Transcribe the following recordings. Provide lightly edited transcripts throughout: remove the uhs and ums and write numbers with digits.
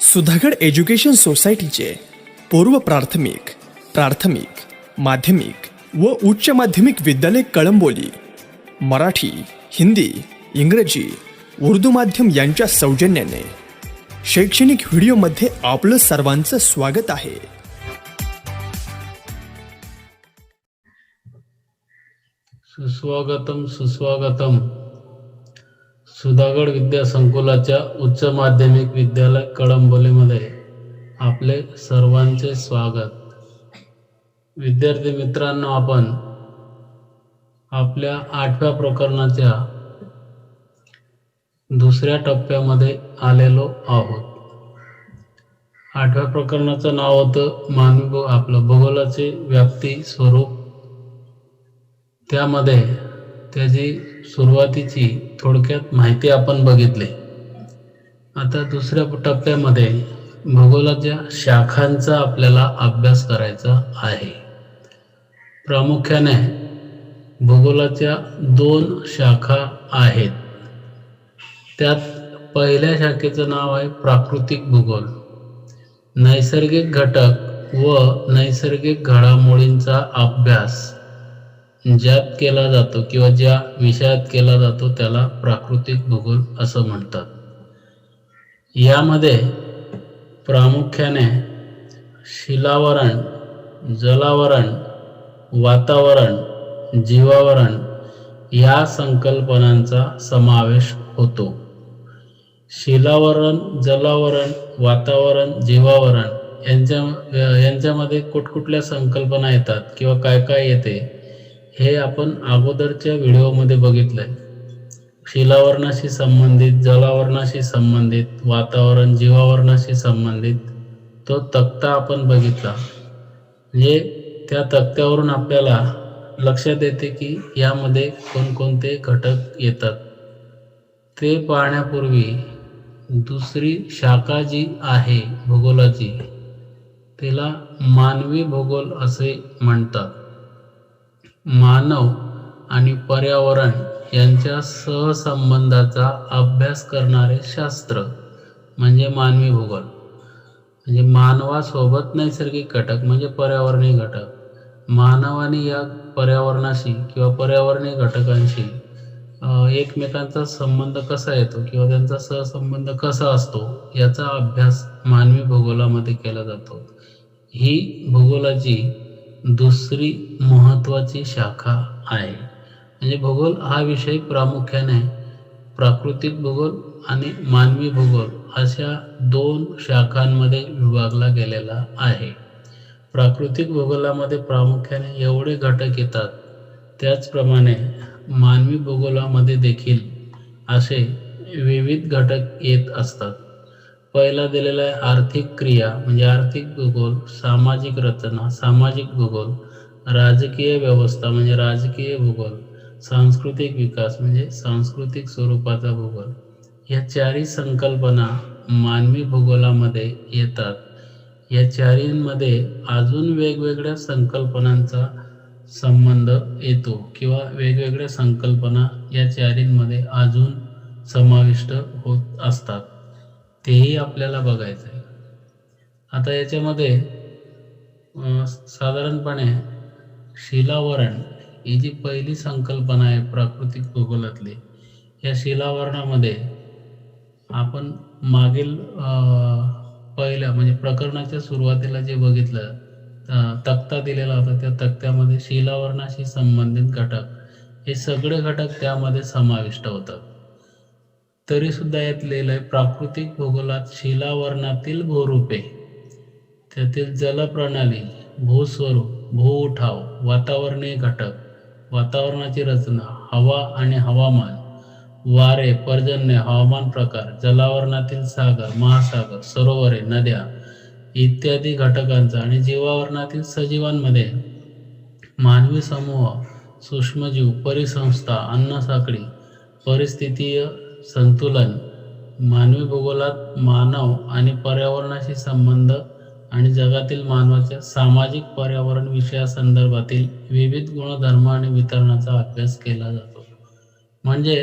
Sudhagad education सोसायटीचे पूर्व प्राथमिक, प्राथमिक, माध्यमिक व उच्च माध्यमिक विद्यालय कळंबोली मराठी, हिंदी, इंग्रजी, उर्दू माध्यम यांच्या सौजन्याने शैक्षणिक व्हिडिओमध्ये आपलं सर्वांचं स्वागत आहे. सुस्वागतम सुस्वागतम. सुधागड विद्यासंकुलाच्या उच्च माध्यमिक विद्यालय कळंबोलीमध्ये आपले सर्वांचे स्वागत. विद्यार्थी मित्रांनो, आपण आपल्या 8व्या प्रकरणाच्या दुसऱ्या टप्प्यामध्ये आलेलो आहोत. 8व्या प्रकरणाचं नाव होतं आपलं भूगोलाचे व्याप्ती स्वरूप. त्यामध्ये त्याची सुरुवातीची थोडक्यात माहिती आपण बघितली. आता दुसऱ्या टप्प्यामध्ये भूगोलाच्या शाखांचा आपल्याला अभ्यास करायचा आहे. प्रामुख्याने भूगोलाच्या 2 शाखा आहेत. त्यात पहिल्या शाखेचं नाव आहे प्राकृतिक भूगोल. नैसर्गिक घटक व नैसर्गिक घडामोडींचा अभ्यास ज्यात केला जातो किंवा ज्या विषयात केला जातो त्याला प्राकृतिक भूगोल असं म्हणतात. यामध्ये प्रामुख्याने शिलावरण, जलावरण, वातावरण, जीवावरण या संकल्पनांचा समावेश होतो. शिलावरण, जलावरण, वातावरण, जीवावरण यांच्यामध्ये कुठकुठल्या संकल्पना येतात किंवा काय काय येते हे आपण अगोदरच्या व्हिडिओमध्ये बघितलंय. शिलावरणाशी संबंधित, जलावरणाशी संबंधित, वातावरण, जीवावरणाशी संबंधित तो तक्ता आपण बघितला. म्हणजे त्या तक्त्यावरून आपल्याला लक्षात येते की यामध्ये कोणकोणते घटक येतात. ते पाहण्यापूर्वी दुसरी शाखा जी आहे भूगोलाची तिला मानवी भूगोल असे म्हणतात. मानव आणि पर्यावरण यांच्या सहसंबंधाचा अभ्यास करणारे शास्त्र म्हणजे मानवी भूगोल. म्हणजे मानवासोबत नैसर्गिक घटक म्हणजे पर्यावरणीय घटक, मानवाने या पर्यावरणाशी किंवा पर्यावरणीय घटकांशी एकमेकांचा संबंध कसा येतो किंवा त्यांचा सहसंबंध कसा असतो याचा अभ्यास मानवी भूगोलामध्ये केला जातो. ही भूगोलाची दुसरी महत्त्वाची शाखा आहे. म्हणजे भूगोल हा विषय प्रामुख्याने प्राकृतिक भूगोल आणि मानवी भूगोल अशा 2 शाखांमध्ये विभागला गेलेला आहे. प्राकृतिक भूगोलामध्ये प्रामुख्याने एवढे घटक येतात. त्याचप्रमाणे मानवी भूगोलामध्ये देखील असे विविध घटक येत असतात. पहिला दिलेला आहे आर्थिक क्रिया म्हणजे आर्थिक भूगोल, सामाजिक रचना सामाजिक भूगोल, राजकीय व्यवस्था म्हणजे राजकीय भूगोल, सांस्कृतिक विकास म्हणजे सांस्कृतिक स्वरूपाचा भूगोल. या 4ही संकल्पना मानवी भूगोलामध्ये येतात. या 4मध्ये अजून वेगवेगळ्या संकल्पनांचा संबंध येतो किंवा वेगवेगळ्या संकल्पना या 4मध्ये अजून समाविष्ट होत असतात. तेही आपल्याला बघायचं आहे. आता याच्यामध्ये साधारणपणे शिलावरण ही जी पहिली संकल्पना आहे प्राकृतिक भूगोलातली, या शिलावरणामध्ये आपण मागील पहिल्या म्हणजे प्रकरणाच्या सुरुवातीला जे बघितलं तक्ता दिलेला होता त्या तक्त्यामध्ये शिलावरणाशी संबंधित घटक हे सगळे घटक त्यामध्ये समाविष्ट होतात. तरी सुद्धा यात लिहिलं आहे प्राकृतिक भूगोलात शिलावरणातील भूरूपे, त्यातील जलप्रणाली, भूस्वरूप, भूउठाव, वातावरणीय घटक, वातावरणाची रचना, हवा आणि हवामान, वारे, पर्जन्य, हवामान प्रकार, जलावरणातील सागर, महासागर, सरोवरे, नद्या इत्यादी घटकांचा आणि जीवावरणातील सजीवांमध्ये मानवी समूह, सूक्ष्मजीव, परिसंस्था, अन्नसाखळी, परिस्थितीय संतुलन. मानवी भूगोलात मानव आणि पर्यावरणाशी संबंध आणि जगातील मानवाच्या सामाजिक पर्यावरण विषयासंदर्भातील विविध गुणधर्म आणि वितरणाचा अभ्यास केला जातो. म्हणजे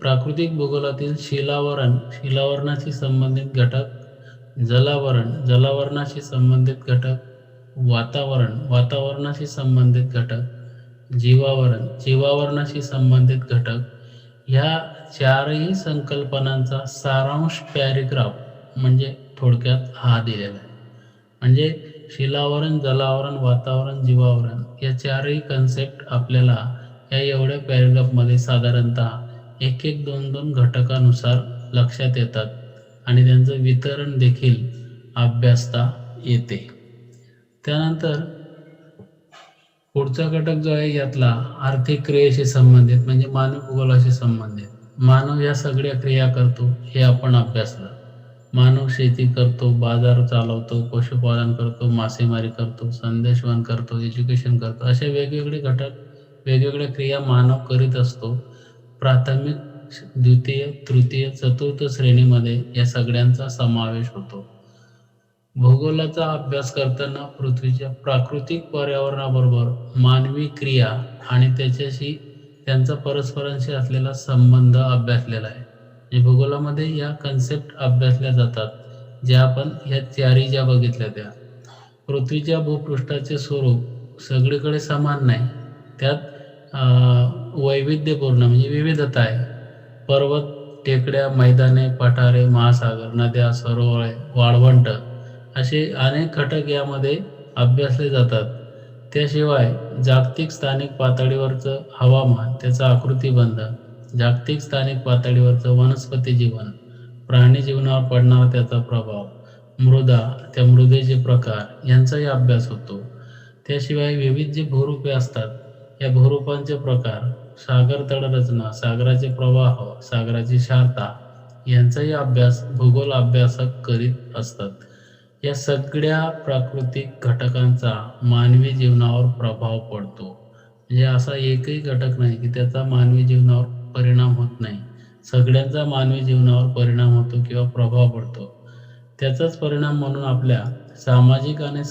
प्राकृतिक भूगोलातील शिलावरणाशी संबंधित घटक जलावरणाशी संबंधित घटक, वातावरणाशी संबंधित घटक, जीवावरणाशी संबंधित घटक, ह्या चारही संकल्पनांचा सारांश पॅरेग्राफ म्हणजे थोडक्यात हा दिलेला आहे. म्हणजे शिलावरण, जलावरण, वातावरण, जीवावरण या चारही कन्सेप्ट आपल्याला या एवढ्या पॅरेग्राफमध्ये साधारणतः एक एक दोन दोन घटकानुसार लक्षात येतात आणि त्यांचं वितरण देखील अभ्यासता येते. त्यानंतर पुढचा घटक जो आहे यातला आर्थिक क्रियेशी संबंधित म्हणजे मानवी भूगोलाशी संबंधित. मानव या सगळ्या क्रिया करतो हे आपण अभ्यासलं. मानव शेती करतो, बाजार चालवतो, पशुपालन करतो, मासेमारी करतो, संदेशवहन करतो, एज्युकेशन करतो. असे वेगवेगळे घटक, वेगवेगळ्या क्रिया मानव करीत असतो. प्राथमिक, द्वितीय, तृतीय, चतुर्थ श्रेणीमध्ये या सगळ्यांचा समावेश होतो. भूगोलाचा अभ्यास करताना पृथ्वीच्या प्राकृतिक पर्यावरणाबरोबर मानवी क्रिया आणि त्यांचा परस्परांशी असलेला संबंध अभ्यासलेला आहे. म्हणजे भूगोलामध्ये या कन्सेप्ट अभ्यासल्या जातात, ज्या आपण ह्या चारी ज्या बघितल्या त्या. पृथ्वीच्या भूपृष्ठाचे स्वरूप सगळीकडे समान नाही, त्यात वैविध्यपूर्ण म्हणजे विविधता आहे. पर्वत, टेकड्या, मैदाने, पठारे, महासागर, नद्या, सरोवरे, वाळवंट असे अनेक घटक यामध्ये अभ्यासले जातात. त्याशिवाय जागतिक स्थानिक पातळीवरचं हवामान, त्याचा आकृतिबंध, जागतिक स्थानिक पातळीवरचं वनस्पती जीवन, प्राणी जीवनावर पडणारा त्याचा प्रभाव, मृदा, त्या मृदेचे प्रकार यांचाही अभ्यास होतो. त्याशिवाय विविध जे भूरूपे असतात या भूरूपांचे प्रकार, सागर तळरचना, सागराचे प्रवाह, सागराची शारता यांचाही अभ्यास भूगोल अभ्यासक करीत असतात. या सगळ्या प्राकृतिक घटकांचा मानवी जीवनावर प्रभाव पडतो. म्हणजे असा एकही घटक नाही की त्याचा मानवी जीवनावर परिणाम होत नाही. सगळ्यांचा मानवी जीवनावर परिणाम होतो किंवा प्रभाव पडतो. त्याचाच परिणाम म्हणून आपल्या सामाजिक आणि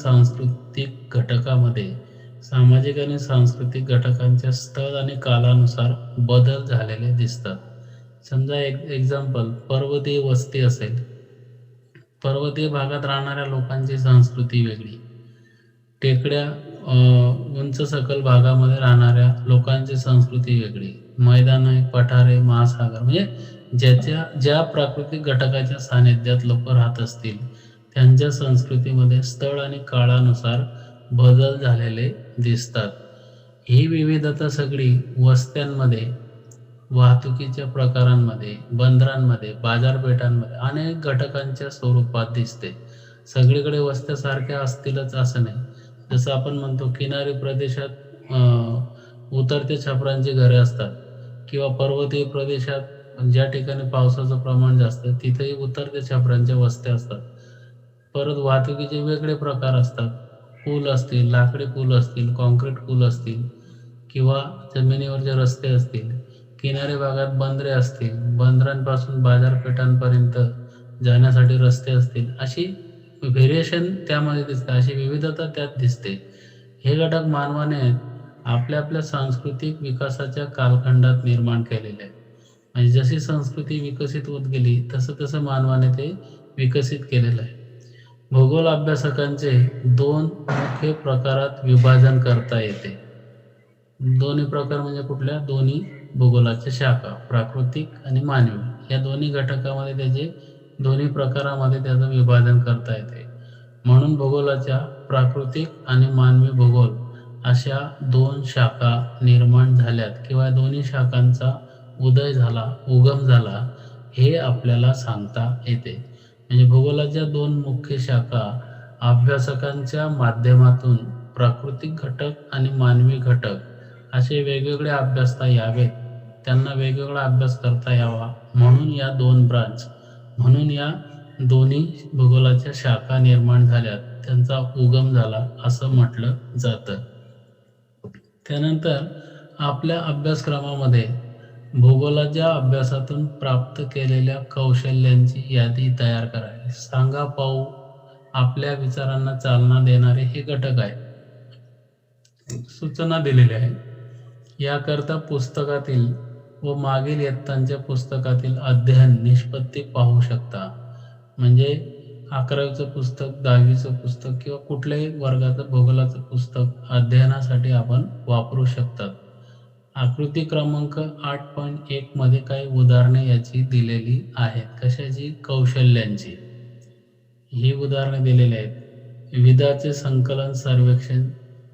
सांस्कृतिक घटकांच्या स्थळ आणि कालानुसार बदल झालेले दिसतात. समजा एक एक्झाम्पल, पर्वतीय वस्ती असेल. पर्वतीय भागात राहणाऱ्या लोकांची संस्कृती वेगळी, टेकड्या, उंच सखल भागामध्ये राहणाऱ्या लोकांची संस्कृती वेगळी, मैदाने, पठारे, महासागर म्हणजे ज्या प्राकृतिक घटकाच्या सानिध्यात लोक राहत असतील त्यांच्या संस्कृतीमध्ये स्थळ आणि काळानुसार बदल झालेले दिसतात. ही विविधता सगळी वस्त्यांमध्ये, वाहतुकीच्या प्रकारांमध्ये, बंदरांमध्ये, बाजारपेठांमध्ये अनेक घटकांच्या स्वरूपात दिसते. सगळीकडे वस्त्या सारख्या असतीलच असं नाही. जसं आपण म्हणतो किनारी प्रदेशात उतरत्या छपरांची घरे असतात किंवा पर्वतीय प्रदेशात ज्या ठिकाणी पावसाचं प्रमाण जास्त तिथेही उतरत्या छपरांच्या वस्त्या असतात. परत वाहतुकीचे वेगळे प्रकार असतात. पूल असतील, लाकडी पूल असतील, कॉन्क्रीट पूल असतील किंवा जमिनीवरचे रस्ते असतील, किनारी भागात बंदरे असतील, बंदरांपासून बाजारपेठांपर्यंत जाण्यासाठी रस्ते असतील, अशी व्हेरिएशन त्यामध्ये दिसते, अशी विविधता त्यात दिसते. हे घटक मानवाने आपल्या आपल्या सांस्कृतिक विकासाच्या कालखंडात निर्माण केलेले आहेत. म्हणजे जशी संस्कृती विकसित होत गेली तसं तसं मानवाने ते विकसित केलेलं आहे. भूगोल अभ्यासकांचे दोन मुख्य प्रकारात विभाजन करता येते. दोन्ही प्रकार म्हणजे कुठल्या? दोन्ही भूगोलाच्या शाखा, प्राकृतिक आणि मानवी, या दोन्ही घटकामध्ये दोन्ही प्रकारामध्ये त्याचं विभाजन करता येते. म्हणून भूगोलाच्या प्राकृतिक आणि मानवी भूगोल अशा दोन शाखा निर्माण झाल्यात किंवा दोन्ही शाखांचा उगम झाला हे आपल्याला सांगता येते. म्हणजे भूगोलाच्या दोन मुख्य शाखा अभ्यासकांच्या माध्यमातून प्राकृतिक घटक आणि मानवी घटक असे वेगवेगळे अभ्यासता यावेत, त्यांना वेगवेगळा अभ्यास करता यावा म्हणून या दोन्ही भूगोलाच्या शाखा निर्माण झाल्यात, त्यांचा उगम झाला असं म्हटलं जातं. त्यानंतर आपल्या अभ्यासक्रमामध्ये भूगोलाच्या अभ्यासातून प्राप्त केलेल्या कौशल्यांची यादी तयार करावी. सांगा पाहू, आपल्या विचारांना चालना देणारे हे घटक आहेत. सूचना दिलेल्या आहेत. याकरता पुस्तकातील व मागील इयत्तांच्या पुस्तकातील अध्ययन निष्पत्ती पाहू शकता. म्हणजे 11वीचं पुस्तक, 10वीचं पुस्तक किंवा कुठल्याही वर्गाचं भूगोलाचं पुस्तक अध्ययनासाठी आपण वापरू शकतात. आकृती क्रमांक 8.1 मध्ये काही उदाहरणे याची दिलेली आहेत. कशाची? कौशल्यांची. ही उदाहरणे दिलेली आहेत. विधाचे संकलन सर्वेक्षण,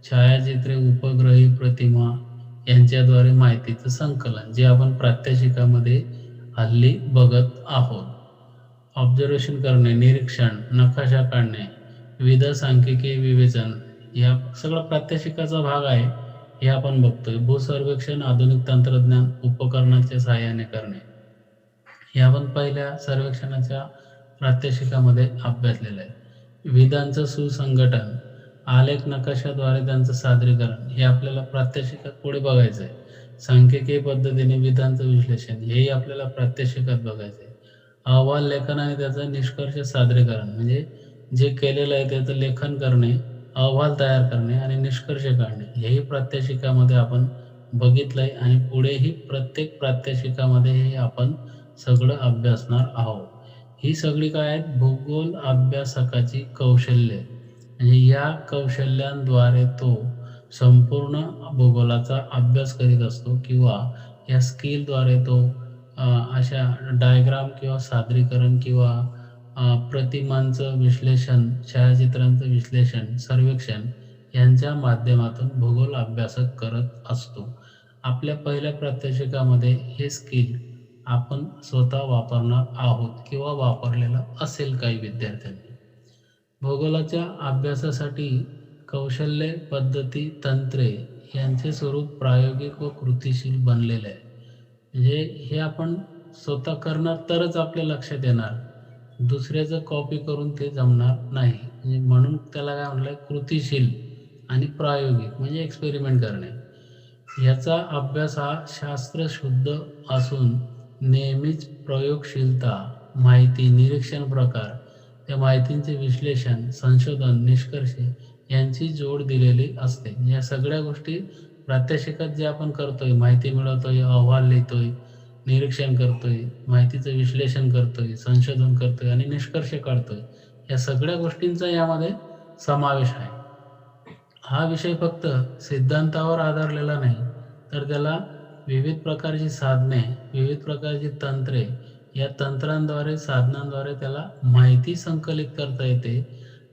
छायाचित्रे, उपग्रही प्रतिमा यांच्याद्वारे माहितीचं संकलन, जे आपण प्रात्यक्षिकामध्ये हल्ली बघत आहोत. ऑब्झर्वेशन करणे, निरीक्षण, नकाशा काढणे, विविध सांख्यिकीय विवेचन, या सगळं प्रात्यक्षिकाचा भाग आहे. हे आपण बघतोय. भूसर्वेक्षण, आधुनिक तंत्रज्ञान उपकरणाच्या सहाय्याने करणे, हे आपण पहिल्या सर्वेक्षणाच्या प्रात्यक्षिकामध्ये अभ्यासलेलं आहे. विधांचं सुसंघटन, आलेख नकाशाद्वारे त्यांचं सादरीकरण, हे आपल्याला प्रात्यक्षिकात पुढे बघायचं आहे. सांख्यिकीय पद्धतीने विधांचं विश्लेषण, हेही आपल्याला प्रात्यक्षिकात बघायचं आहे. अहवाल लेखन आणि त्याचं निष्कर्ष सादरीकरण, म्हणजे जे केलेलं आहे त्याचं लेखन करणे, अहवाल तयार करणे आणि निष्कर्ष काढणे, हेही प्रात्यक्षिकामध्ये आपण बघितलंय आणि पुढेही प्रत्येक प्रात्यक्षिकामध्ये हे आपण सगळं अभ्यासणार आहोत. ही सगळी काय आहेत? भूगोल अभ्यासकाची कौशल्ये. म्हणजे या कौशल्यांद्वारे तो संपूर्ण भूगोलाचा अभ्यास करीत असतो किंवा या स्किलद्वारे तो अशा डायग्राम किंवा सादरीकरण किंवा प्रतिमांचं विश्लेषण, छायाचित्रांचं विश्लेषण, सर्वेक्षण यांच्या माध्यमातून भूगोल अभ्यासक करत असतो. आपल्या पहिल्या प्रात्यक्षिकामध्ये हे स्किल आपण स्वतः वापरणार आहोत किंवा वापरलेलं असेल काही विद्यार्थ्यांनी. भूगोलाच्या अभ्यासासाठी कौशल्ये, पद्धती, तंत्रे यांचे स्वरूप प्रायोगिक व कृतीशील बनलेले आहे. म्हणजे हे आपण स्वतः करणार तरच आपल्या लक्षात येणार. दुसऱ्याचं कॉपी करून ते जमणार नाही. म्हणजे म्हणून त्याला काय म्हटलंय? कृतीशील आणि प्रायोगिक, म्हणजे एक्सपेरिमेंट करणे. याचा अभ्यास हा शास्त्रशुद्ध असून नेहमीच प्रयोगशीलता, माहिती, निरीक्षण प्रकार, त्या माहितींचे विश्लेषण, संशोधन, निष्कर्ष यांची जोड दिलेली असते. या सगळ्या गोष्टी प्रात्यक्षिकात जे आपण करतोय, माहिती मिळवतोय, अहवाल लिहितोय, निरीक्षण करतोय, माहितीचं विश्लेषण करतोय, संशोधन करतोय आणि निष्कर्ष काढतोय, या सगळ्या गोष्टींचा यामध्ये समावेश आहे. हा विषय फक्त सिद्धांतावर आधारलेला नाही, तर त्याला विविध प्रकारची साधने, विविध प्रकारची तंत्रे, या तंत्रांद्वारे, साधनांद्वारे त्याला माहिती संकलित करता येते,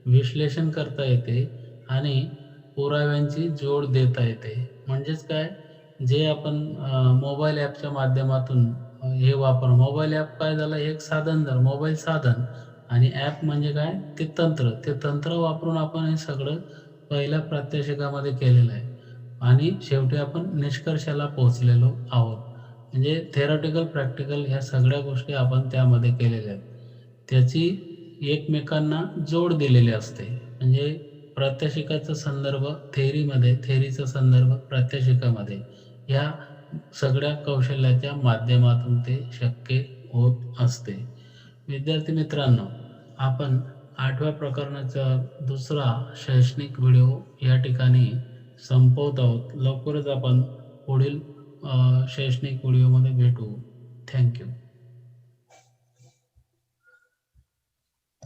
विश्लेषण करता येते आणि पुराव्यांची जोड देता येते. म्हणजेच काय? जे आपण मोबाईल ॲपच्या माध्यमातून हे मोबाईल ॲप काय झालं? हे एक साधन झालं, मोबाईल साधन, आणि ॲप म्हणजे काय? ते तंत्र. ते तंत्र वापरून आपण हे सगळं पहिल्या प्रात्यक्षिकामध्ये केलेलं आहे आणि शेवटी आपण निष्कर्षाला पोहोचलेलो आहोत. म्हणजे थेरॉटिकल, प्रॅक्टिकल ह्या सगळ्या गोष्टी आपण त्यामध्ये केलेल्या आहेत. त्याची एकमेकांना जोड दिलेली असते. म्हणजे प्रात्यक्षिकाचा संदर्भ थेअरीमध्ये, थेअरीचा संदर्भ प्रात्यक्षिकामध्ये, ह्या सगळ्या कौशल्याच्या माध्यमातून ते शक्य होत असते. विद्यार्थी मित्रांनो, आपण 8व्या प्रकरणाचा दुसरा शैक्षणिक व्हिडिओ या ठिकाणी संपवत आहोत. लवकरच आपण पुढील शैक्षणिक व्हिडिओमध्ये भेटू. थँक्यू.